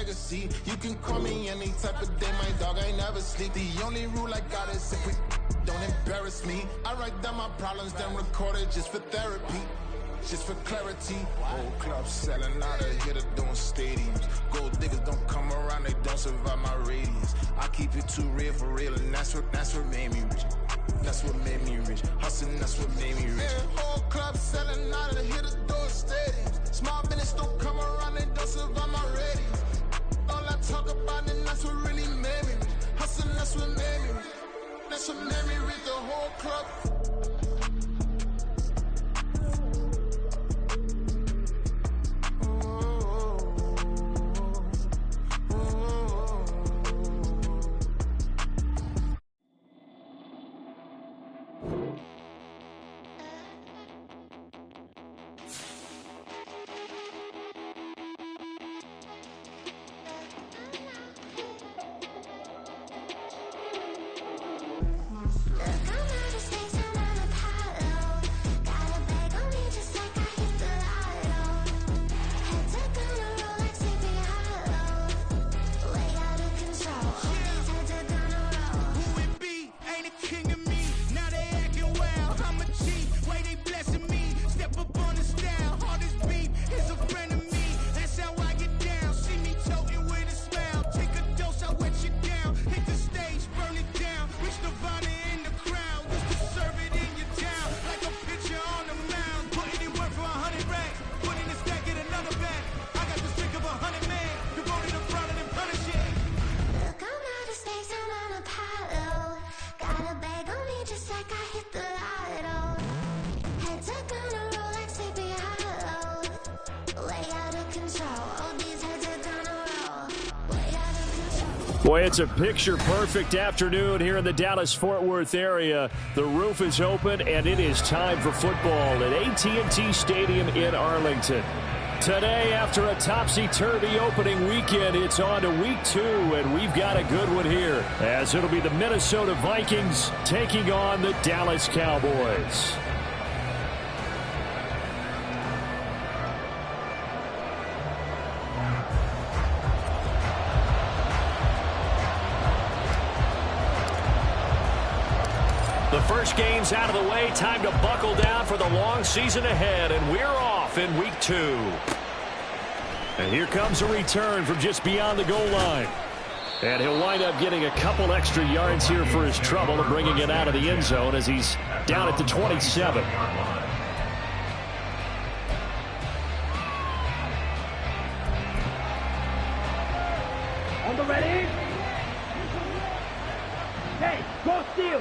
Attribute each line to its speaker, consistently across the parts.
Speaker 1: legacy. You can call me any type of day, my dog, I never sleep. The only rule I got is if we don't embarrass me. I write down my problems, then record it just for therapy. Just for clarity, whole club selling out of here to doing stadiums. Gold diggers don't come around, they don't survive my radius. I keep it too real for real, and that's what made me rich. That's what made me rich. Hustling, that's what made me rich. Yeah, whole club selling out of here to doing stadiums. Small business don't come around, they don't survive my radius. All I talk about, and that's what really made me rich. Hustling, that's what made me rich. That's what made me rich, the whole club.
Speaker 2: Boy, it's a picture-perfect afternoon here in the Dallas-Fort Worth area. The roof is open, and it is time for football at AT&T Stadium in Arlington. Today, after a topsy-turvy opening weekend, it's on to week 2, and we've got a good one here, as it'll be the Minnesota Vikings taking on the Dallas Cowboys. The first game's out of the way. Time to buckle down for the long season ahead, and we're off in week 2. And here comes a return from just beyond the goal line. And he'll wind up getting a couple extra yards here for his trouble and bringing it out of the end zone as he's down at the 27.
Speaker 3: On the ready? Hey, go steal!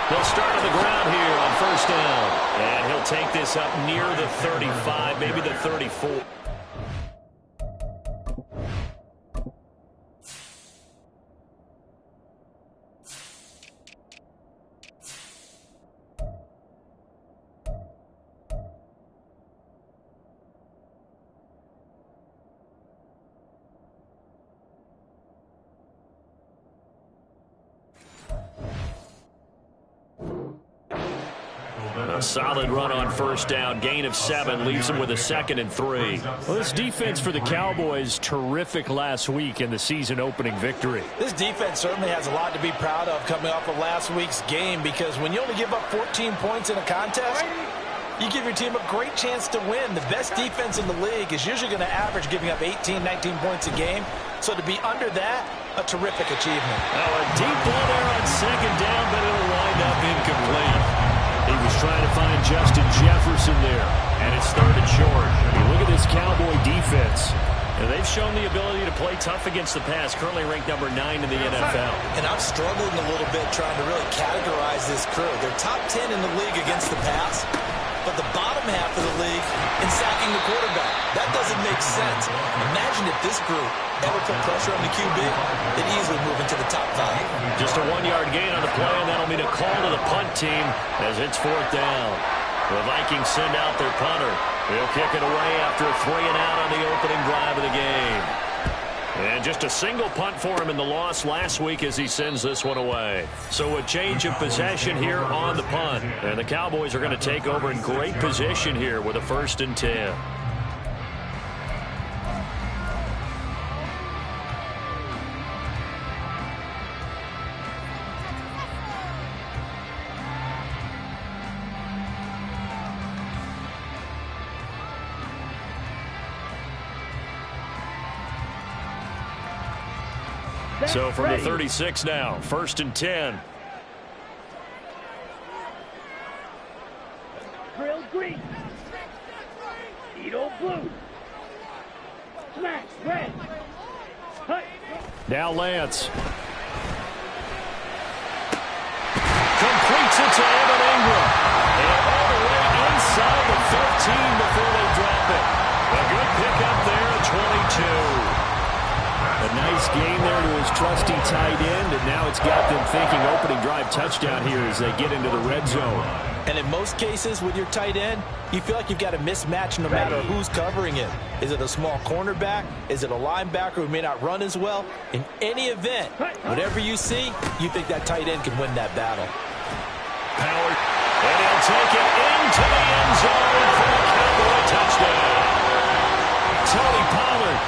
Speaker 2: They'll start on the ground here on first down. And he'll take this up near the 35, maybe the 34. A solid run on first down. Gain of 7 leaves him with a 2nd and 3. Well, this defense for the Cowboys, terrific last week in the season opening victory.
Speaker 4: This defense certainly has a lot to be proud of coming off of last week's game, because when you only give up 14 points in a contest, you give your team a great chance to win. The best defense in the league is usually going to average giving up 18, 19 points a game. So to be under that, a terrific achievement.
Speaker 2: Now a deep ball there on second down, but it'll wind up incomplete. He was trying to find Justin Jefferson there, and it's 3rd and short. You look at this Cowboy defense, and they've shown the ability to play tough against the pass, currently ranked number 9 in the NFL.
Speaker 4: And I'm struggling a little bit trying to really categorize this crew. They're top 10 in the league against the pass, but the bottom half of the league in sacking the quarterback. That doesn't make sense. Imagine if this group ever put pressure on the QB, they'd easily move into the top 5.
Speaker 2: Just a 1-yard gain on the play, and that'll mean a call to the punt team as it's 4th down. The Vikings send out their punter. He'll kick it away after a 3-and-out on the opening drive of the game. And just a single punt for him in the loss last week as he sends this one away. So a change of possession here on the punt. And the Cowboys are going to take over in great position here with a 1st and 10. So from the 36 now, 1st and 10.
Speaker 3: Drill green. Edo blue. Smash red. Hut.
Speaker 2: Now Lance. Completes it to Evan Ingram. And all the way inside the 15 before they drop it. A good pickup there at 22. A nice gain there to his trusty tight end, and now it's got them thinking opening drive touchdown here as they get into the red zone.
Speaker 4: And in most cases with your tight end, you feel like you've got a mismatch no matter who's covering it. Is it a small cornerback? Is it a linebacker who may not run as well? In any event, whatever you see, you think that tight end can win that battle.
Speaker 2: Howard, and he'll take it into the end zone for a Cowboy touchdown. Tony Pollard,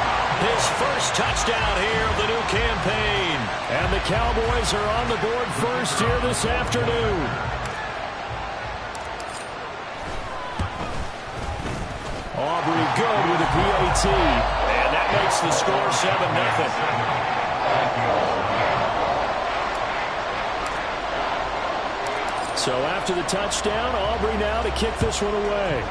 Speaker 2: his first touchdown here of the new campaign. And the Cowboys are on the board first here this afternoon. Aubrey good with a PAT. And that makes the score 7-0. So after the touchdown, Aubrey now to kick this one away.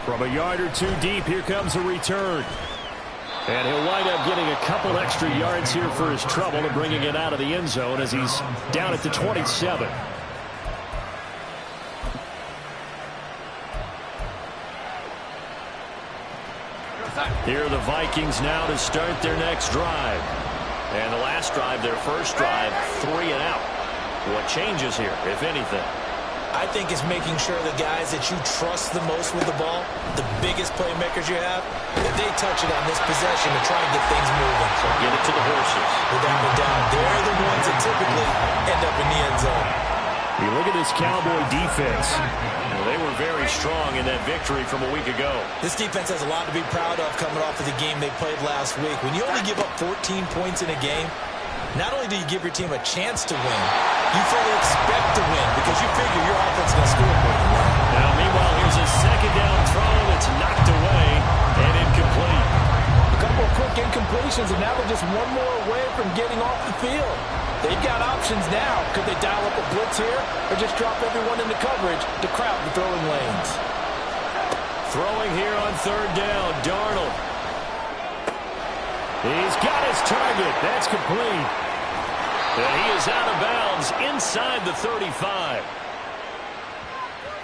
Speaker 2: From a yard or two deep, here comes a return. And he'll wind up getting a couple extra yards here for his trouble and bringing it out of the end zone as he's down at the 27. Here are the Vikings now to start their next drive. And the last drive, their first drive, 3 and out. What changes here, if anything?
Speaker 4: I think it's making sure the guys that you trust the most with the ball, the biggest playmakers you have, that they touch it on this possession to try and get things moving.
Speaker 2: So get it to the horses.
Speaker 4: Without a doubt, they're the ones that typically end up in the end zone.
Speaker 2: You look at this Cowboy defense. Well, they were very strong in that victory from a week ago.
Speaker 4: This defense has a lot to be proud of coming off of the game they played last week. When you only give up 14 points in a game, not only do you give your team a chance to win, you fully expect to win because you figure your offense is going to score more than that.
Speaker 2: Now, meanwhile, here's a second down throw that's knocked away and incomplete.
Speaker 4: A couple of quick incompletions, and now they're just one more away from getting off the field. They've got options now. Could they dial up a blitz here or just drop everyone into coverage to crowd the throwing lanes?
Speaker 2: Throwing here on third down, Darnold. He's got his target. That's complete. And he is out of bounds inside the 35.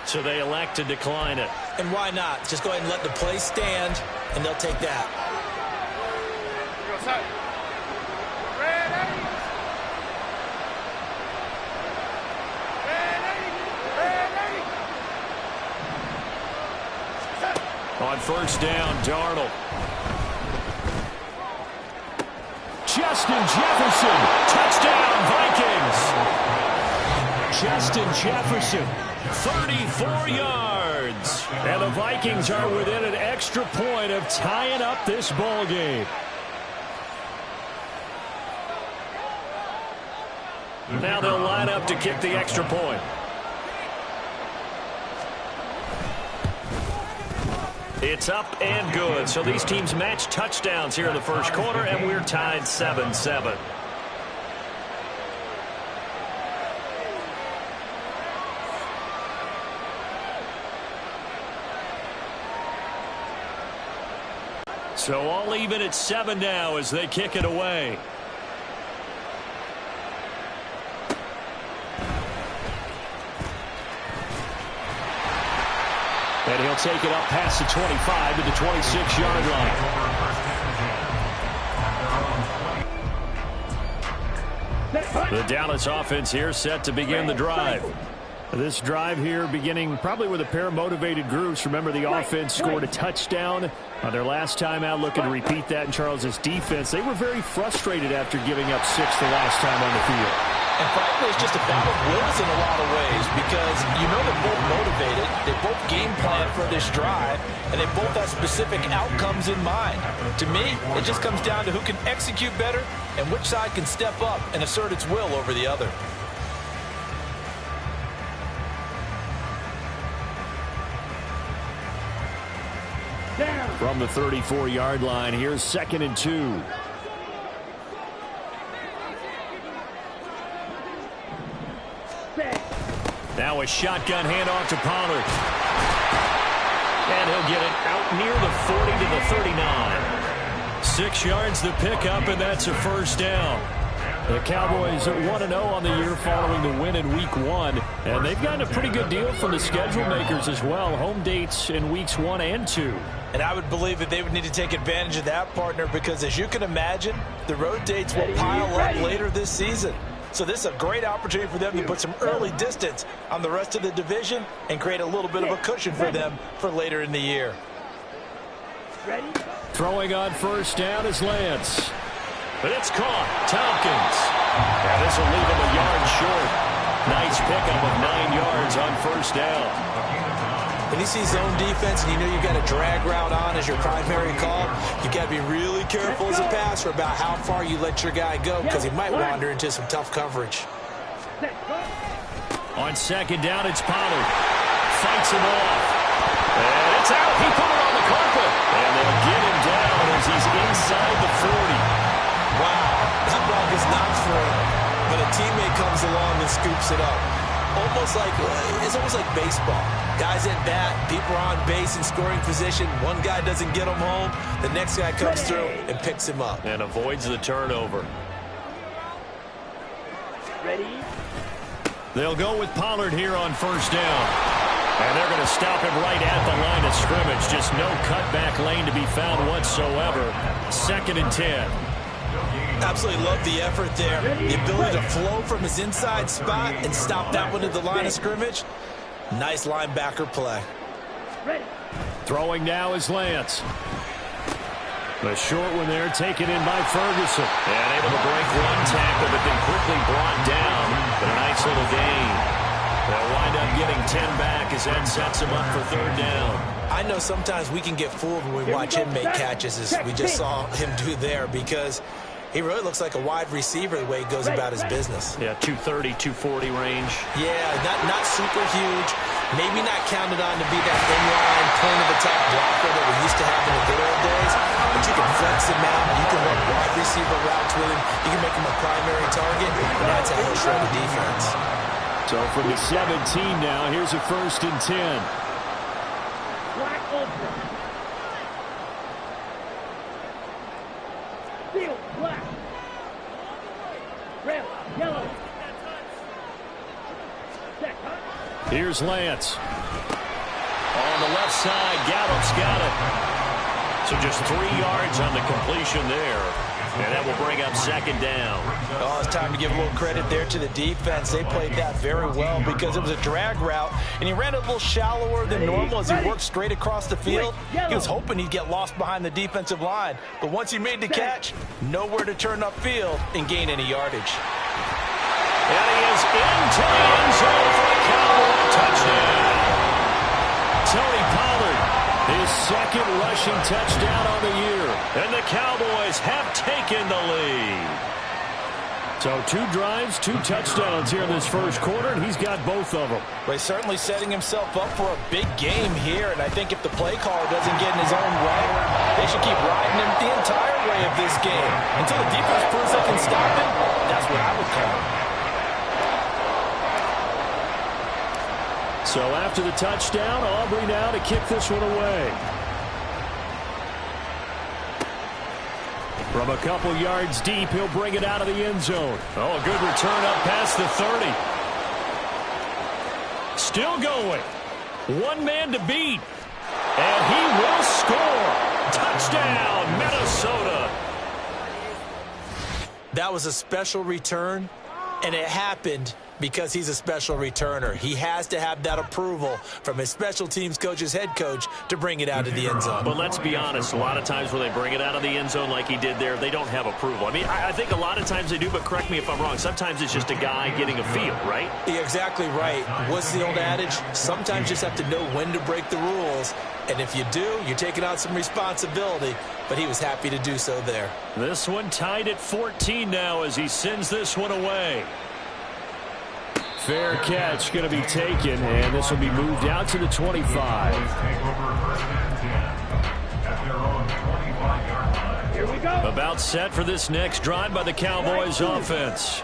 Speaker 2: So they elect to decline it.
Speaker 4: And why not? Just go ahead and let the play stand, and they'll take that.
Speaker 2: On first down, Darnold. Justin Jefferson, touchdown Vikings. Justin Jefferson, 34 yards. And the Vikings are within an extra point of tying up this ball game. Now they'll line up to kick the extra point. It's up and good. So these teams match touchdowns here in the first quarter, and we're tied 7-7. So all even at 7 now as they kick it away. And he'll take it up past the 25 to the 26-yard line. The Dallas offense here set to begin the drive. This drive here beginning probably with a pair of motivated groups. Remember, the offense scored a touchdown on their last time out, looking to repeat that in Charles's defense. They were very frustrated after giving up 6 the last time on the field.
Speaker 4: And frankly, it's just a battle of wills in a lot of ways because you know they're both motivated, they both game plan for this drive, and they both have specific outcomes in mind. To me, it just comes down to who can execute better and which side can step up and assert its will over the other.
Speaker 3: Down.
Speaker 2: From the 34-yard line, here's 2nd and 2. Now a shotgun handoff to Pollard. And he'll get it out near the 40 to the 39. 6 yards the pickup, and that's a first down. The Cowboys are 1-0 on the year following the win in Week 1. And they've gotten a pretty good deal from the schedule makers as well. Home dates in Weeks 1 and 2.
Speaker 4: And I would believe that they would need to take advantage of that, partner, because as you can imagine, the road dates will pile up later this season. So this is a great opportunity for them to put some early distance on the rest of the division and create a little bit of a cushion for them for later in the year.
Speaker 3: Ready?
Speaker 2: Throwing on first down is Lance. But it's caught. Tompkins. And this will leave him a yard short. Nice pickup of 9 yards on first down.
Speaker 4: When you see zone defense and you know you've got a drag route on as your primary call, you've got to be really careful as a passer about how far you let your guy go because he might wander into some tough coverage.
Speaker 2: On second down, it's Pollard. Fights him off. And it's out. He put it on the carpet. And they'll get him down as he's inside the 40.
Speaker 4: Wow. That ball gets knocked free, but a teammate comes along and scoops it up. It's almost like baseball. Guys at bat, people are on base in scoring position. One guy doesn't get him home. The next guy comes through and picks him up.
Speaker 2: And avoids the turnover.
Speaker 3: Ready?
Speaker 2: They'll go with Pollard here on first down. And they're going to stop him right at the line of scrimmage. Just no cutback lane to be found whatsoever. 2nd and 10.
Speaker 4: Absolutely love the effort there. The ability to flow from his inside spot and stop that one at the line of scrimmage. Nice linebacker play.
Speaker 3: Ready?
Speaker 2: Throwing now is Lance. The short one there taken in by Ferguson. And able to break one tackle, but then quickly brought down. But a nice little gain. They'll wind up getting 10 back as that sets him up for third down.
Speaker 4: I know sometimes we can get fooled when we watch him make catches as we just saw him do there because he really looks like a wide receiver the way he goes about his business.
Speaker 2: Yeah, 230, 240 range.
Speaker 4: Yeah, not super huge. Maybe not counted on to be that inline point-of-attack blocker that we used to have in the good old days. But you can flex him out. You can run wide receiver routes with him. You can make him a primary target. And that's how he'll shred the defense.
Speaker 2: So from the 17 now, here's a 1st and 10.
Speaker 3: Black ultra. Field black. Red, yellow. Set, huh?
Speaker 2: Here's Lance. On the left side, Gallup's got it. So just 3 yards on the completion there. And that will bring up 2nd down.
Speaker 4: Oh, it's time to give a little credit there to the defense. They played that very well because it was a drag route, and he ran a little shallower than normal as he worked straight across the field. He was hoping he'd get lost behind the defensive line, but once he made the catch, nowhere to turn upfield and gain any yardage.
Speaker 2: And he is into the end zone for a Cowboy touchdown. Tony Pollard, his 2nd rushing touchdown on the year. And the Cowboys have taken the lead. So 2 drives, 2 touchdowns here in this first quarter, and he's got both of them.
Speaker 4: But he's certainly setting himself up for a big game here, and I think if the play caller doesn't get in his own way, they should keep riding him the entire way of this game. Until the defense proves they can stop him, that's what I would call it.
Speaker 2: So after the touchdown, Aubrey now to kick this one away. From a couple yards deep, he'll bring it out of the end zone. Oh, a good return up past the 30. Still going. One man to beat. And he will score. Touchdown, Minnesota.
Speaker 4: That was a special return, and it happened because he's a special returner. He has to have that approval from his special teams coach's head coach to bring it out of the end zone.
Speaker 2: But let's be honest, a lot of times when they bring it out of the end zone like he did there, they don't have approval. I mean, I think a lot of times they do, but correct me if I'm wrong. Sometimes it's just a guy getting a feel, right?
Speaker 4: You're exactly right. What's the old adage? Sometimes you just have to know when to break the rules. And if you do, you're taking on some responsibility. But he was happy to do so there.
Speaker 2: This one tied at 14 now as he sends this one away. Fair catch going to be taken, and this will be moved out to the 25.
Speaker 3: Here we go.
Speaker 2: About set for this next drive by the Cowboys offense.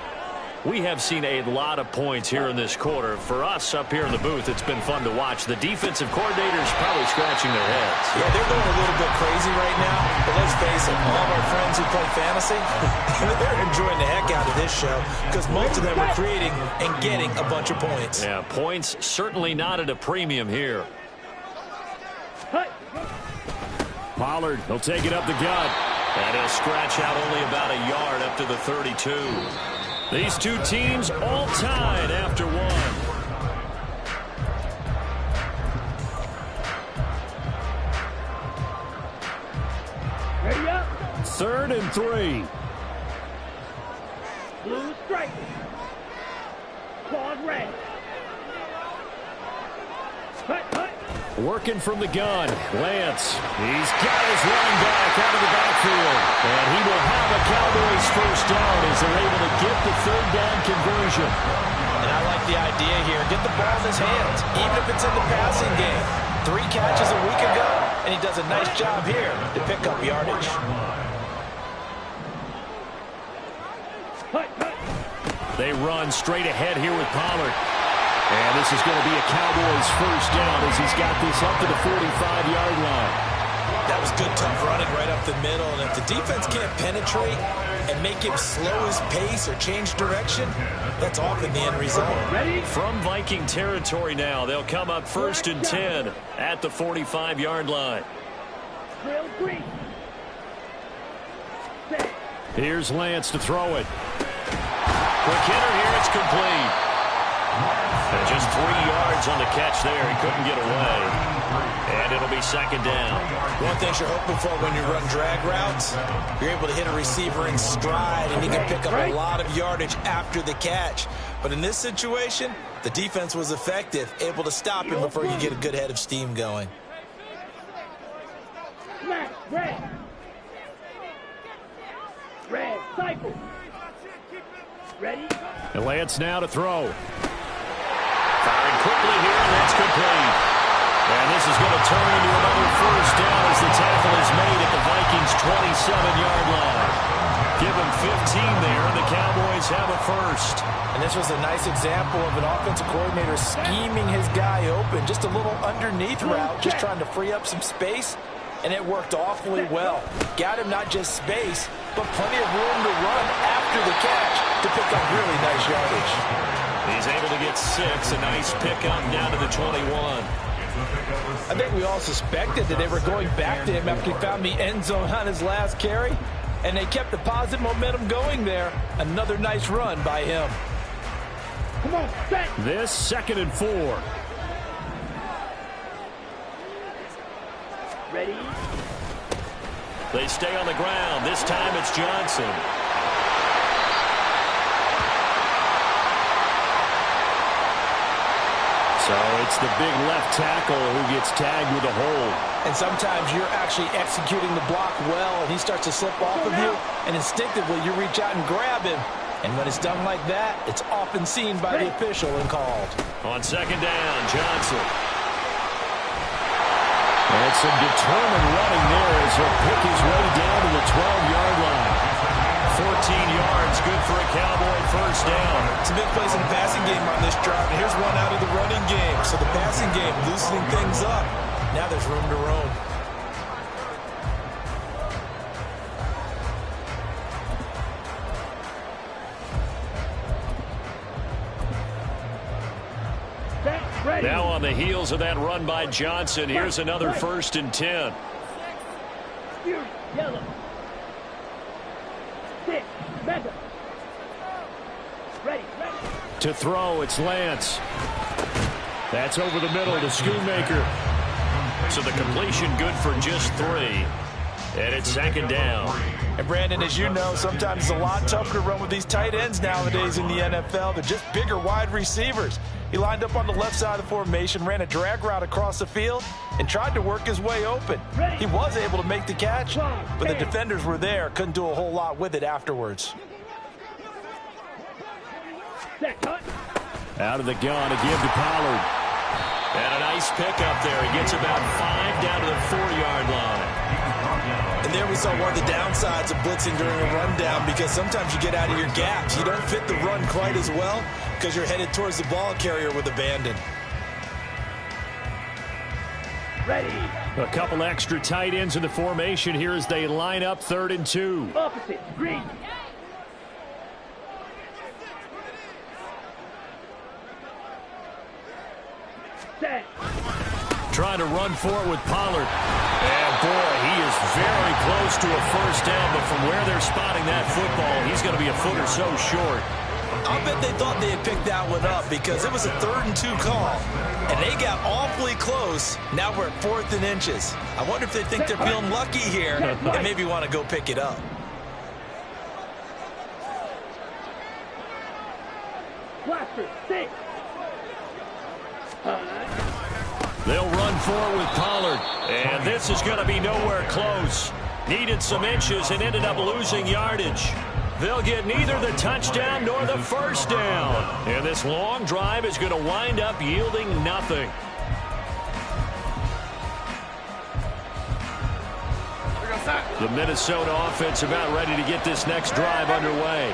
Speaker 2: We have seen a lot of points here in this quarter. For us up here in the booth, it's been fun to watch. The defensive coordinators probably scratching their heads.
Speaker 4: Yeah, they're going a little bit crazy right now. But let's face it, all of our friends who play fantasy, they're enjoying the heck out of this show because most of them are creating and getting a bunch of points.
Speaker 2: Yeah, points certainly not at a premium here. Pollard, he'll take it up the gut. And he'll scratch out only about a yard up to the 32. These two teams all tied after one.
Speaker 3: Ready up.
Speaker 2: 3rd and 3.
Speaker 3: Blue strike. Claws red.
Speaker 2: Working from the gun. Lance. He's got his running back out of the backfield. And he will have a Cowboys first down as they're able to get the 3rd down conversion.
Speaker 4: And I like the idea here. Get the ball in his hands, even if it's in the passing game. 3 catches a week ago, and he does a nice job here to pick up yardage.
Speaker 2: They run straight ahead here with Pollard. And this is going to be a Cowboys first down as he's got this up to the 45-yard line.
Speaker 4: That was good, tough running right up the middle. And if the defense can't penetrate and make him slow his pace or change direction, that's often the end result.
Speaker 3: Ready?
Speaker 2: From Viking territory now, they'll come up 1st and 10 at the 45-yard line.
Speaker 3: Drill 3. Set.
Speaker 2: Here's Lance to throw it. Quick hitter here, it's complete. And just 3 yards on the catch there. He couldn't get away. And it'll be 2nd down.
Speaker 4: One thing you're hoping for when you run drag routes, you're able to hit a receiver in stride, and he can pick up a lot of yardage after the catch. But in this situation, the defense was effective, able to stop him before you get a good head of steam going.
Speaker 3: Smash. Red. Red. Cycle. Ready?
Speaker 2: And Lance now to throw. Firing quickly here, and that's complete. And this is going to turn into another first down as the tackle is made at the Vikings' 27-yard line. Give him 15 there, and the Cowboys have a first.
Speaker 4: And this was a nice example of an offensive coordinator scheming his guy open. Just a little underneath route, just trying to free up some space, and it worked awfully well. Got him not just space, but plenty of room to run after the catch to pick up really nice yardage.
Speaker 2: He's able to get 6, a nice pickup down to the 21.
Speaker 4: I think we all suspected that they were going back to him after he found the end zone on his last carry, and they kept the positive momentum going there. Another nice run by him.
Speaker 3: Come on, set.
Speaker 2: This 2nd and 4.
Speaker 3: Ready?
Speaker 2: They stay on the ground. This time it's Johnson. So it's the big left tackle who gets tagged with a hold.
Speaker 4: And sometimes you're actually executing the block well, and he starts to slip off of you, and instinctively you reach out and grab him. And when it's done like that, it's often seen by the official and called.
Speaker 2: On 2nd down, Johnson. And some determined running there as he'll pick his way down to the 12-yard line. 14 yards, good for a Cowboy first down.
Speaker 4: It's a big place in the passing game on this drive. And here's one out of the running game. So the passing game loosening things up. Now there's room to roam.
Speaker 2: Now on the heels of that run by Johnson, here's another 1st and 10.
Speaker 3: Yellow. 6. Mega. Ready.
Speaker 2: To throw, it's Lance. That's over the middle to Schoonmaker. So the completion good for just 3. And it's 2nd down.
Speaker 4: And Brandon, as you know, sometimes it's a lot tougher to run with these tight ends nowadays in the NFL. They're just bigger wide receivers. He lined up on the left side of the formation, ran a drag route across the field, and tried to work his way open. He was able to make the catch, but the defenders were there. Couldn't do a whole lot with it afterwards.
Speaker 2: Out of the gun to give to Pollard. And a nice pickup there. He gets about 5 down to the 4-yard line.
Speaker 4: And there we saw one of the downsides of blitzing during a rundown, because sometimes you get out of your gaps. You don't fit the run quite as well because you're headed towards the ball carrier with abandon.
Speaker 3: Ready.
Speaker 2: A couple extra tight ends in the formation here as they line up 3rd and 2.
Speaker 3: Opposite. Green. Set.
Speaker 2: Trying to run for it with Pollard. And boy, he is very close to a first down, but from where they're spotting that football, he's going to be a foot or so short.
Speaker 4: I'll bet they thought they had picked that one up because it was a 3rd and 2 call, and they got awfully close. Now we're at 4th and inches. I wonder if they think they're feeling lucky here and maybe want to go pick it up.
Speaker 3: Blaster. 6.
Speaker 2: They'll run for it with Pollard, and this is going to be nowhere close. Needed some inches and ended up losing yardage. They'll get neither the touchdown nor the first down. And this long drive is going to wind up yielding nothing. The Minnesota offense about ready to get this next drive underway.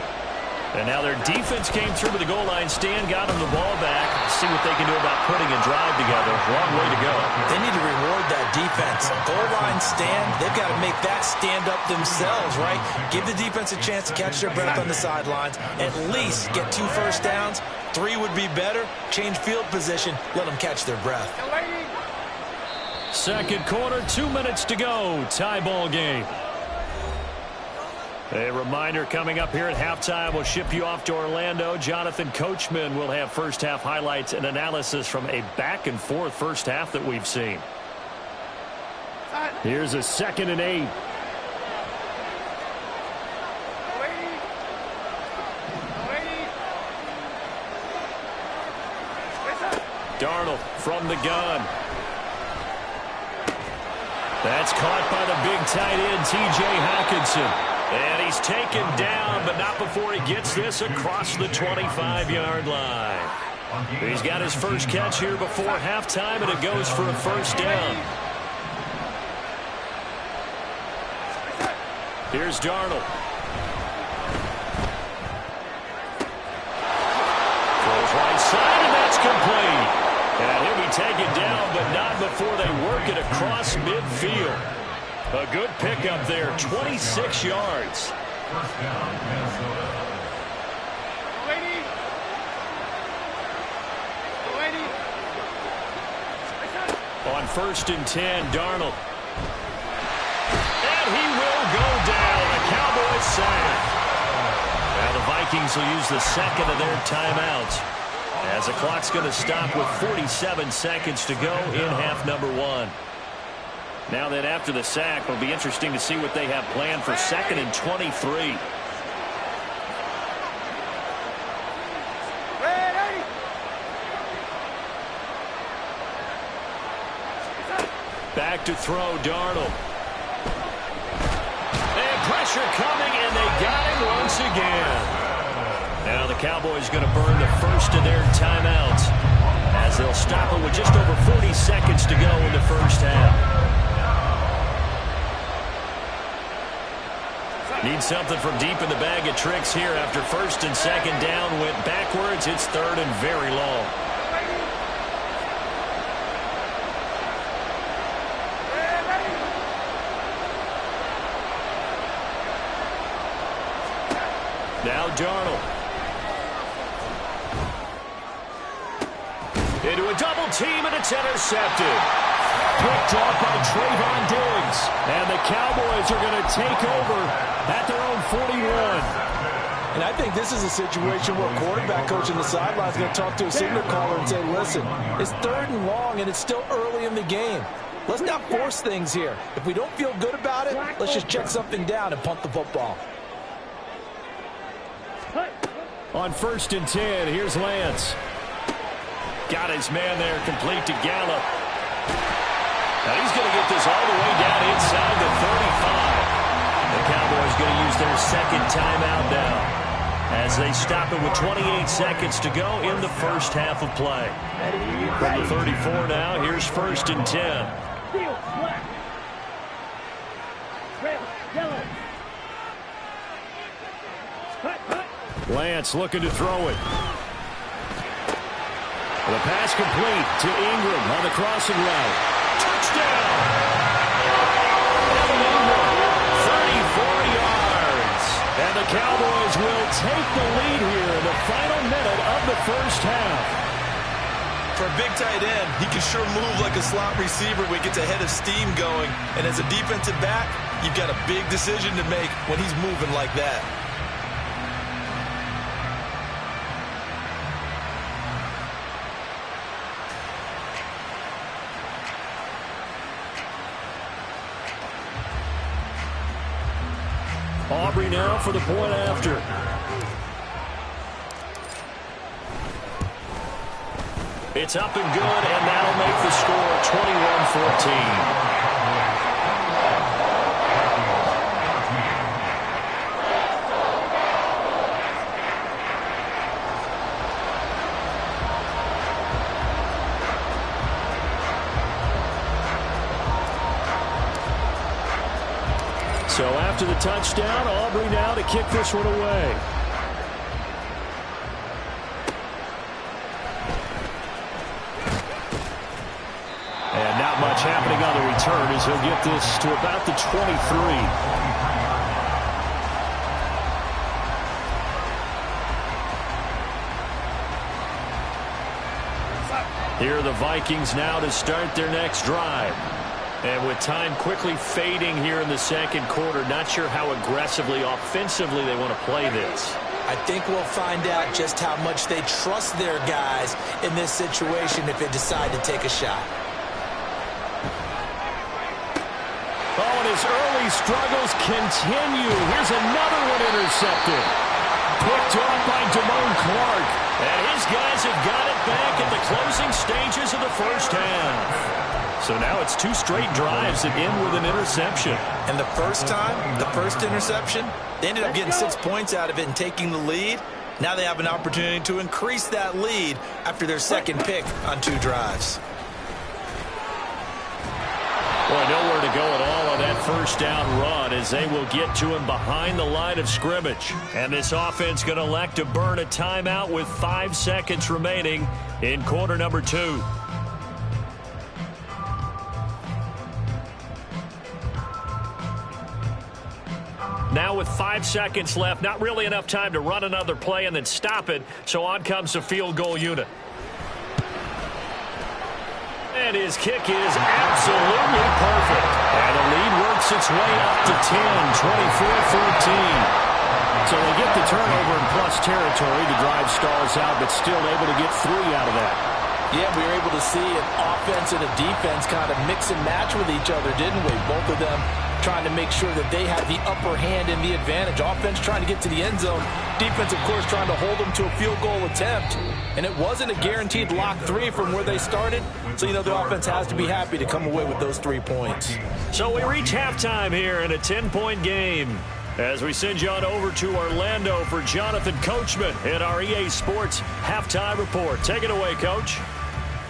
Speaker 2: And now their defense came through to the goal line stand, got them the ball back. See what they can do about putting a drive together. Long way to go.
Speaker 4: They need to reward that defense. Goal line stand, they've got to make that stand up themselves, right? Give the defense a chance to catch their breath on the sidelines. At least get 2 first downs. 3 would be better. Change field position. Let them catch their breath.
Speaker 2: Second quarter, 2 minutes to go. Tie ball game. A reminder coming up here at halftime. We'll ship you off to Orlando. Jonathan Coachman will have first half highlights and analysis from a back and forth first half that we've seen. Here's a 2nd and 8. Darnold from the gun. That's caught by the big tight end, T.J. Hockenson. And he's taken down, but not before he gets this across the 25-yard line. He's got his first catch here before halftime, and it goes for a first down. Here's Darnold. Throws right side, and that's complete. And he'll be taken down, but not before they work it across midfield. A good pickup there, 26 yards.
Speaker 3: First down, Minnesota.
Speaker 2: On 1st and 10, Darnold. And he will go down. A Cowboys sack. Now the Vikings will use the second of their timeouts, as the clock's going to stop with 47 seconds to go in half number 1. Now then, after the sack, it'll be interesting to see what they have planned for 2nd and 23. Back to throw, Darnold. And pressure coming, and they got him once again. Now the Cowboys going to burn the first of their timeouts, as they'll stop it with just over 40 seconds to go in the first half. Need something from deep in the bag of tricks here after 1st and 2nd down went backwards. It's 3rd and very long. Now Darnold. Into a double team, and it's intercepted. Picked off by Trayvon Diggs. And the Cowboys are going to take over at their own 41.
Speaker 4: And I think this is a situation where quarterback coach on the sideline is going to talk to a signal caller and say, listen, it's 3rd and long, and it's still early in the game. Let's not force things here. If we don't feel good about it, let's just check something down and punt the football.
Speaker 2: On 1st and 10, here's Lance. Got his man there, complete to Gallup. Now he's going to get this all the way down inside the 35. The Cowboys going to use their second timeout now, as they stop it with 28 seconds to go in the first half of play. From the 34 now, here's 1st and 10.
Speaker 3: Red, yellow. Cut, cut.
Speaker 2: Lance looking to throw it. The pass complete to Ingram on the crossing route. Touchdown! Evan Ingram, 34 yards. And the Cowboys will take the lead here in the final minute of the first half.
Speaker 4: For a big tight end, he can sure move like a slot receiver when he gets a head of steam going. And as a defensive back, you've got a big decision to make when he's moving like that.
Speaker 2: Aubrey now for the point after. It's up and good, and that'll make the score 21-14. So after the touchdown, Aubrey now to kick this one away. And not much happening on the return as he'll get this to about the 23. Here are the Vikings now to start their next drive. And with time quickly fading here in the second quarter, not sure how aggressively, offensively they want to play this.
Speaker 4: I think we'll find out just how much they trust their guys in this situation if they decide to take a shot.
Speaker 2: Oh, and his early struggles continue. Here's another one intercepted. Picked off by Damone Clark. And his guys have got it back at the closing stages of the first half. So now it's two straight drives that end with an interception.
Speaker 4: And the first time, the first interception, they ended up getting 6 points out of it and taking the lead. Now they have an opportunity to increase that lead after their second pick on 2 drives.
Speaker 2: Boy, nowhere to go at all on that first down run as they will get to him behind the line of scrimmage. And this offense going to elect to burn a timeout with 5 seconds remaining in quarter number 2. Now with 5 seconds left, not really enough time to run another play and then stop it, so on comes the field goal unit. And his kick is absolutely perfect. And the lead works its way up to 10, 24-14. So they get the turnover in plus territory. The drive stalls out, but still able to get 3 out of that.
Speaker 4: Yeah, we were able to see an offense and a defense kind of mix and match with each other, didn't we? Both of them trying to make sure that they had the upper hand and the advantage. Offense trying to get to the end zone. Defense, of course, trying to hold them to a field goal attempt. And it wasn't a guaranteed lock 3 from where they started. So, you know, the offense has to be happy to come away with those 3 points.
Speaker 2: So we reach halftime here in a 10-point game. As we send you on over to Orlando for Jonathan Coachman in our EA Sports Halftime Report. Take it away, Coach.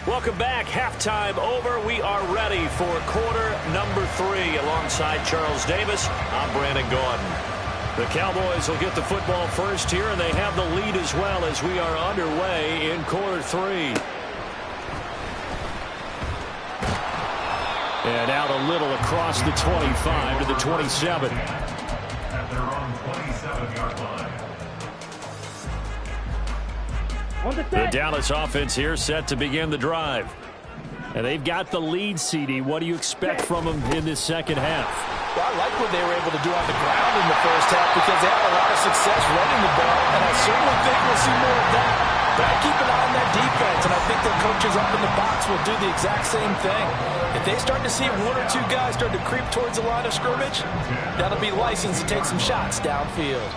Speaker 2: Welcome back. Halftime over. We are ready for quarter number 3. Alongside Charles Davis, I'm Brandon Gordon. The Cowboys will get the football first here, and they have the lead as well as we are underway in quarter 3. And out a little across the 25 to the 27.
Speaker 3: At their own 27-yard line.
Speaker 2: The Dallas offense here set to begin the drive. And they've got the lead, CD. What do you expect from them in this second half?
Speaker 4: Well, I like what they were able to do on the ground in the first half because they had a lot of success running the ball, and I certainly think we'll see more of that. But I keep an eye on that defense, and I think their coaches up in the box will do the exact same thing. If they start to see 1 or 2 guys start to creep towards the line of scrimmage, that'll be license to take some shots downfield.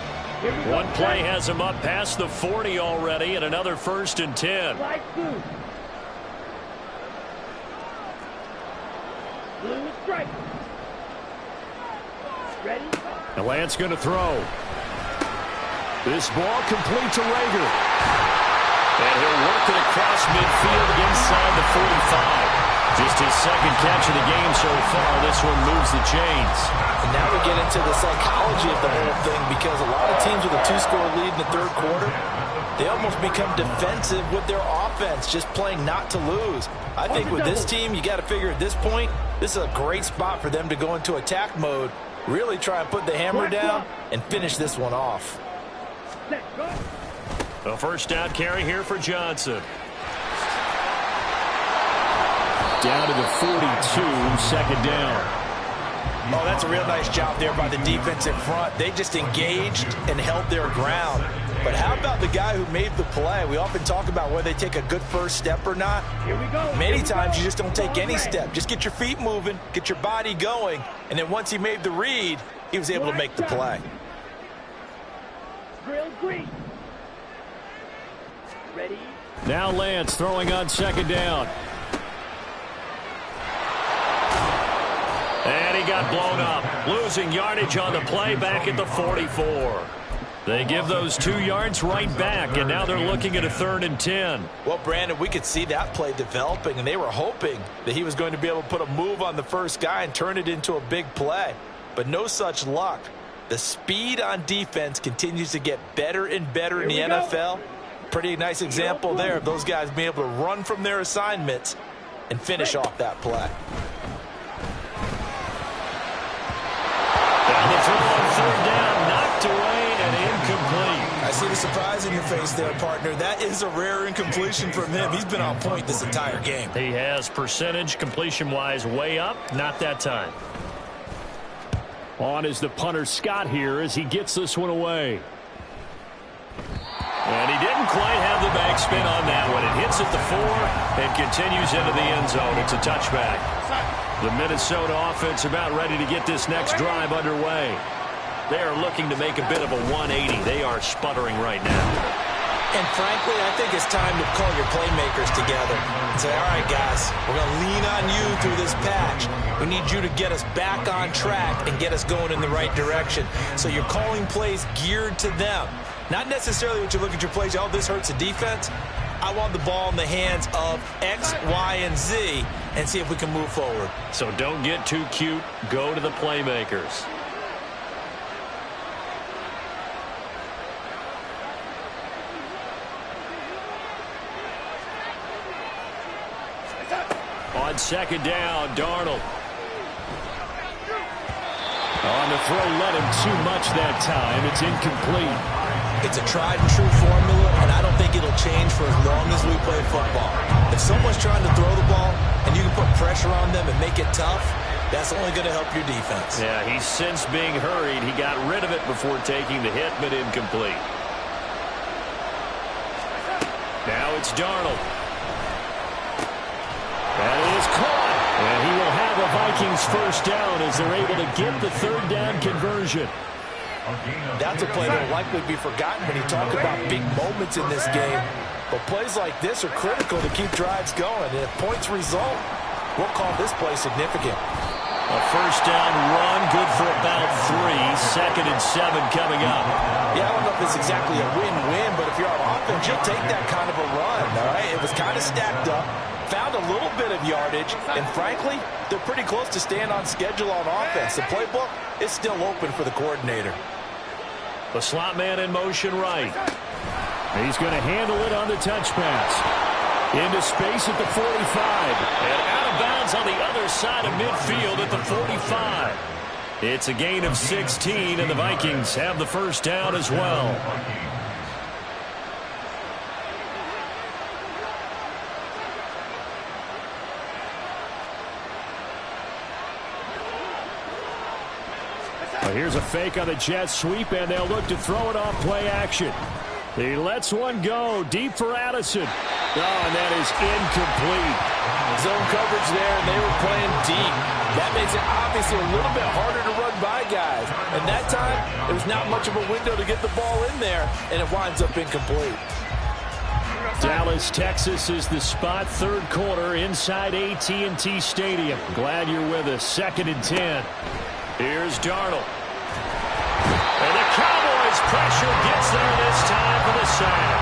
Speaker 2: One play has him up past the 40 already, and another 1st and 10.
Speaker 3: Blue strike. Ready?
Speaker 2: And Lance going to throw. This ball complete to Rager. And he'll work it across midfield inside the 45. Just his second catch of the game so far. This one moves the chains.
Speaker 4: And now we get into the psychology of the whole thing, because a lot of teams with a 2-score lead in the third quarter, they almost become defensive with their offense, just playing not to lose. I think with this team, you got to figure at this point, this is a great spot for them to go into attack mode, really try and put the hammer down and finish this one off.
Speaker 2: A first down carry here for Johnson. Down to the 42, second down.
Speaker 4: Oh, that's a real nice job there by the defensive front. They just engaged and held their ground. But how about the guy who made the play? We often talk about whether they take a good first step or not. Many times you just don't take any step. Just get your feet moving, get your body going, and then once he made the read, he was able to make the play.
Speaker 5: Ready?
Speaker 2: Now Lance throwing on second down. And he got blown up. Losing yardage on the play back at the 44. They give those 2 yards right back, and now they're looking at a 3rd and 10.
Speaker 4: Well, Brandon, we could see that play developing, and they were hoping that he was going to be able to put a move on the first guy and turn it into a big play. But no such luck. The speed on defense continues to get better and better in the NFL. Pretty nice example there of those guys being able to run from their assignments and finish off that play.
Speaker 2: Down the throw on 3rd down, knocked away and incomplete.
Speaker 4: I see the surprise in your face there, partner. That is a rare incompletion from him. He's been on point this entire game.
Speaker 2: He has percentage completion-wise way up, not that time. On is the punter Scott here as he gets this one away. And he didn't quite have the backspin on that one. It hits at the 4 and continues into the end zone. It's a touchback. The Minnesota offense about ready to get this next drive underway. They are looking to make a bit of a 180. They are sputtering right now.
Speaker 4: And frankly, I think it's time to call your playmakers together and say, all right, guys, we're going to lean on you through this patch. We need you to get us back on track and get us going in the right direction. So you're calling plays geared to them. Not necessarily what you look at your plays, oh, this hurts the defense. I want the ball in the hands of X, Y, and Z and see if we can move forward.
Speaker 2: So don't get too cute. Go to the playmakers. On second down, Darnold. On the throw, let him too much that time. It's incomplete.
Speaker 4: It's a tried-and-true formula, and I don't think it'll change for as long as we play football. If someone's trying to throw the ball and you can put pressure on them and make it tough, that's only going to help your defense.
Speaker 2: Yeah, he's since being hurried. He got rid of it before taking the hit, but incomplete. Now it's Darnold. That is caught. And he will have a Vikings first down as they're able to get the 3rd down conversion.
Speaker 4: That's a play that will likely be forgotten when you talk about big moments in this game. But plays like this are critical to keep drives going. And if points result, we'll call this play significant.
Speaker 2: A first down run, good for about 3. 2nd and 7 coming up.
Speaker 4: Yeah, I don't know if it's exactly a win-win, but if you're on offense, you'll take that kind of a run, all right? It was kind of stacked up, found a little bit of yardage, and frankly, they're pretty close to staying on schedule on offense. The playbook is still open for the coordinator.
Speaker 2: The slot man in motion right. He's going to handle it on the touch pass. Into space at the 45. And out of bounds on the other side of midfield at the 45. It's a gain of 16, and the Vikings have the first down as well. Well, here's a fake on the jet sweep, and they'll look to throw it off play action. He lets one go deep for Addison. Oh, and that is incomplete.
Speaker 4: Zone coverage there, and they were playing deep. That makes it obviously a little bit harder to run by guys. And that time, there's not much of a window to get the ball in there, and it winds up incomplete.
Speaker 2: Dallas, Texas is the spot. 3rd quarter inside AT&T Stadium. Glad you're with us. 2nd and 10. Here's Darnold. And the Cowboys pressure gets there this time for the sack.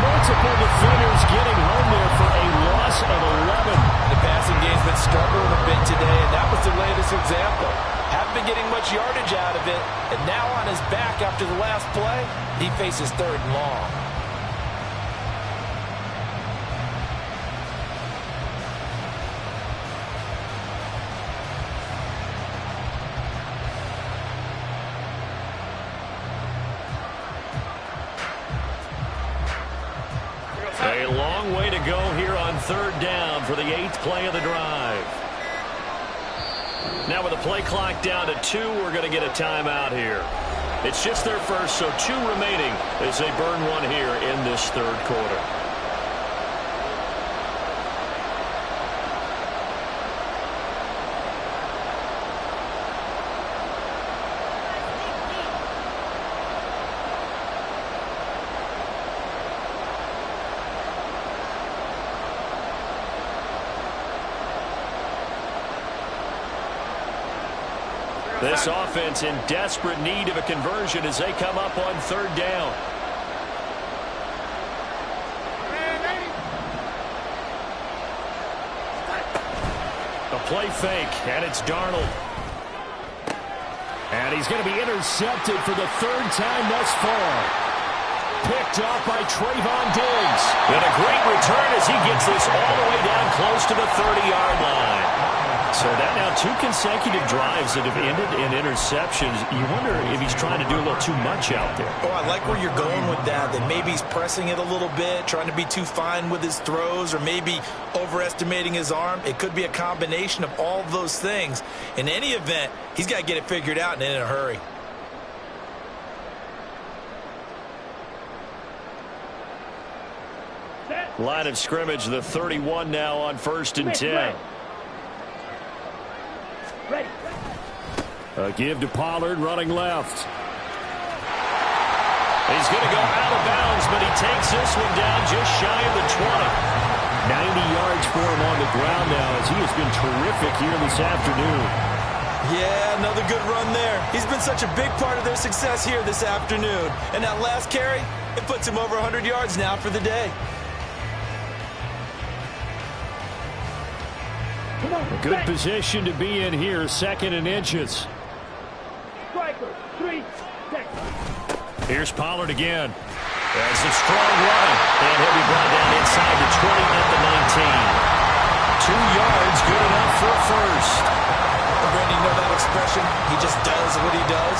Speaker 2: multiple defenders getting home there for a loss of 11.
Speaker 4: The passing game's been struggling a bit today, and that was the latest example. Haven't been getting much yardage out of it, and now on his back after the last play, he faces 3rd and long.
Speaker 2: A long way to go here on 3rd down for the 8th play of the drive. Now with the play clock down to 2, we're going to get a timeout here. It's just their first, so 2 remaining as they burn one here in this 3rd quarter. This offense in desperate need of a conversion as they come up on 3rd down. A play fake, and it's Darnold. And he's going to be intercepted for the 3rd time thus far. Picked off by Trayvon Diggs. And a great return as he gets this all the way down close to the 30-yard line. So that now 2 consecutive drives that have ended in interceptions. You wonder if he's trying to do a little too much out there.
Speaker 4: Oh, I like where you're going with that. That maybe he's pressing it a little bit, trying to be too fine with his throws, or maybe overestimating his arm. It could be a combination of all of those things. In any event, he's got to get it figured out and in a hurry.
Speaker 2: Line of scrimmage, the 31 now on 1st and 10. A give to Pollard running left. He's going to go out of bounds, but he takes this one down just shy of the 20. 90 yards for him on the ground now as he has been terrific here this afternoon.
Speaker 4: Yeah, another good run there. He's been such a big part of their success here this afternoon. And that last carry, it puts him over 100 yards now for the day.
Speaker 2: A good position to be in here, 2nd and inches. Here's Pollard again. That's a strong run, and he'll be brought down inside the 20 at the 19. 2 yards, good enough for a first.
Speaker 4: Brandon, you know that expression? He just does what he does.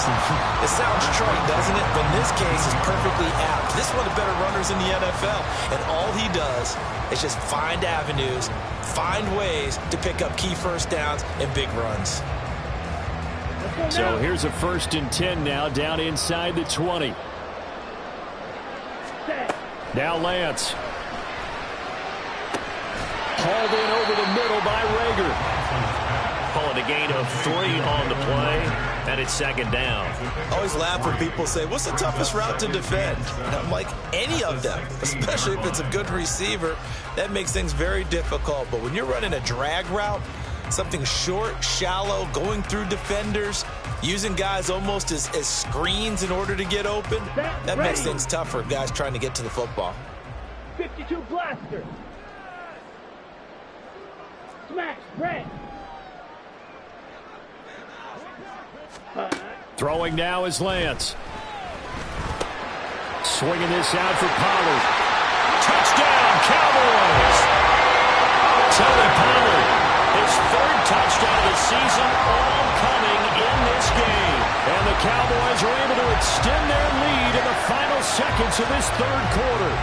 Speaker 4: It sounds trite, doesn't it? But in this case, it's perfectly apt. This is one of the better runners in the NFL, and all he does is just find avenues, find ways to pick up key first downs and big runs.
Speaker 2: So here's a 1st and 10 now, down inside the 20. Now Lance. Hauled in over the middle by Rager. Calling a gain of 3 on the play, and it's 2nd down.
Speaker 4: I always laugh when people say, what's the toughest route to defend? And I'm like, any of them, especially if it's a good receiver. That makes things very difficult. But when you're running a drag route, something short, shallow, going through defenders, using guys almost as screens in order to get open, that makes things tough for guys trying to get to the football.
Speaker 5: 52 blaster. Smash, red.
Speaker 2: Throwing now is Lance. Swinging this out for Pollard. Touchdown, Cowboys! Tony Pollard, his 3rd touchdown of the season, all coming in this game. And the Cowboys are able to extend their lead in the final seconds of this 3rd quarter.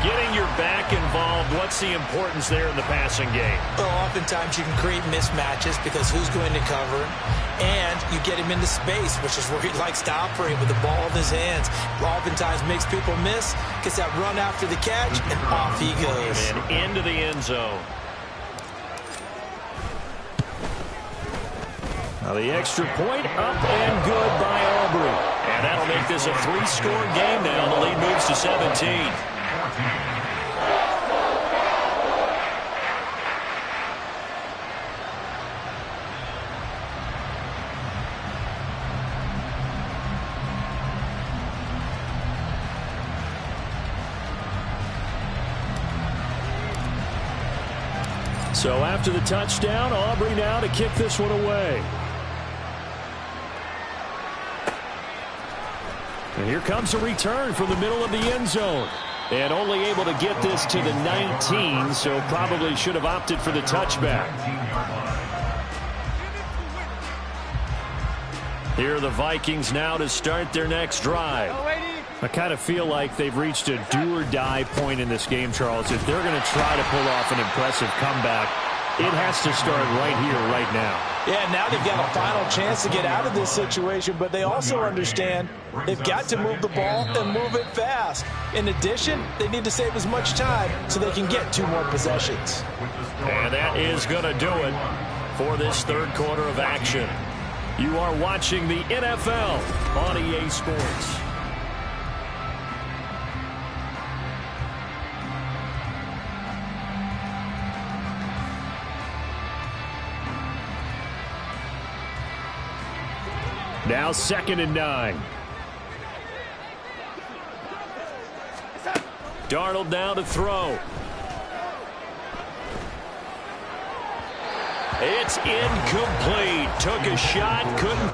Speaker 2: Getting your back involved, what's the importance there in the passing game?
Speaker 4: Well, oftentimes you can create mismatches because who's going to cover him? And you get him into space, which is where he likes to operate with the ball in his hands. Oftentimes makes people miss, gets that run after the catch, and off he goes.
Speaker 2: And into the end zone. Now the extra point up and good by Aubrey. And that'll make this a 3-score game now. The lead moves to 17. So after the touchdown, Aubrey now to kick this one away. And here comes a return from the middle of the end zone. And only able to get this to the 19, so probably should have opted for the touchback. Here are the Vikings now to start their next drive. I kind of feel like they've reached a do-or-die point in this game, Charles. If they're going to try to pull off an impressive comeback, it has to start right here, right now.
Speaker 4: Yeah, now they've got a final chance to get out of this situation, but they also understand they've got to move the ball and move it fast. In addition, they need to save as much time so they can get 2 more possessions.
Speaker 2: And that is going to do it for this third quarter of action. You are watching the NFL on EA Sports. Now 2nd and 9. Darnold now to throw. It's incomplete. Took a shot, couldn't.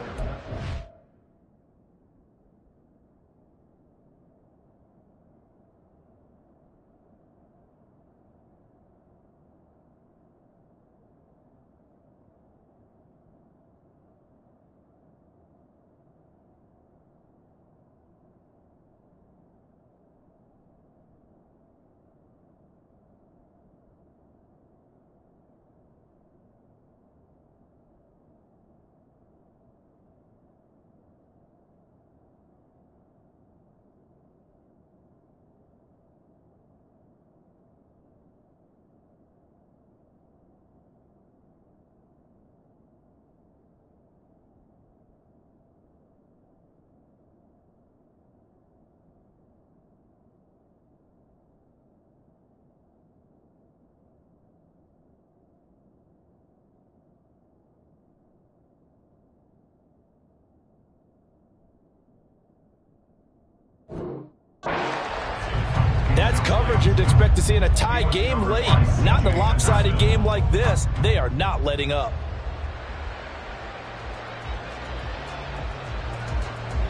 Speaker 4: That's coverage you'd expect to see in a tie game late. Not in a lopsided game like this. They are not letting up.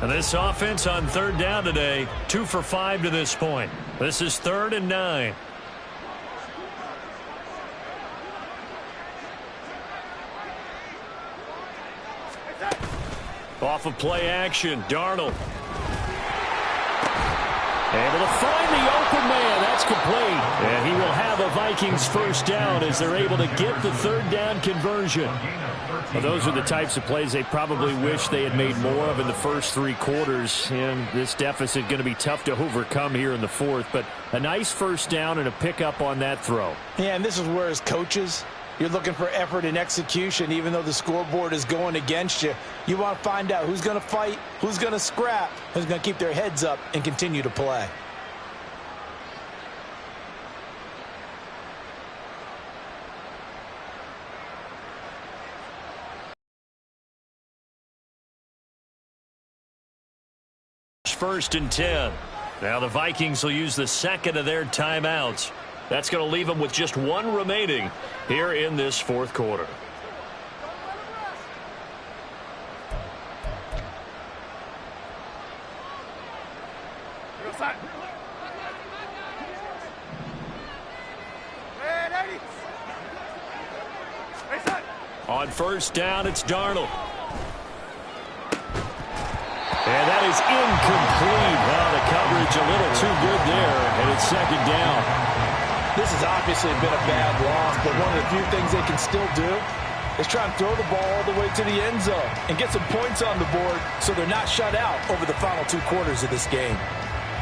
Speaker 2: And this offense on 3rd down today, 2 for 5 to this point. This is 3rd and 9. Off of play action, Darnold. Able to find the open man. That's complete. And he will have a Vikings first down as they're able to get the 3rd down conversion. Well, those are the types of plays they probably wish they had made more of in the first 3 quarters. And this deficit going to be tough to overcome here in the 4th. But a nice first down and a pickup on that throw.
Speaker 4: Yeah, and this is where as coaches, you're looking for effort and execution. Even though the scoreboard is going against you, you want to find out who's going to fight, who's going to scrap, who's going to keep their heads up and continue to play.
Speaker 2: First and 10. Now the Vikings will use the 2nd of their timeouts. That's going to leave them with just 1 remaining here in this 4th quarter. On first down, it's Darnold. And that is incomplete. Well, the coverage a little too good there, and it's 2nd down.
Speaker 4: This has obviously been a bad loss, but one of the few things they can still do is try and throw the ball all the way to the end zone and get some points on the board so they're not shut out over the final 2 quarters of this game.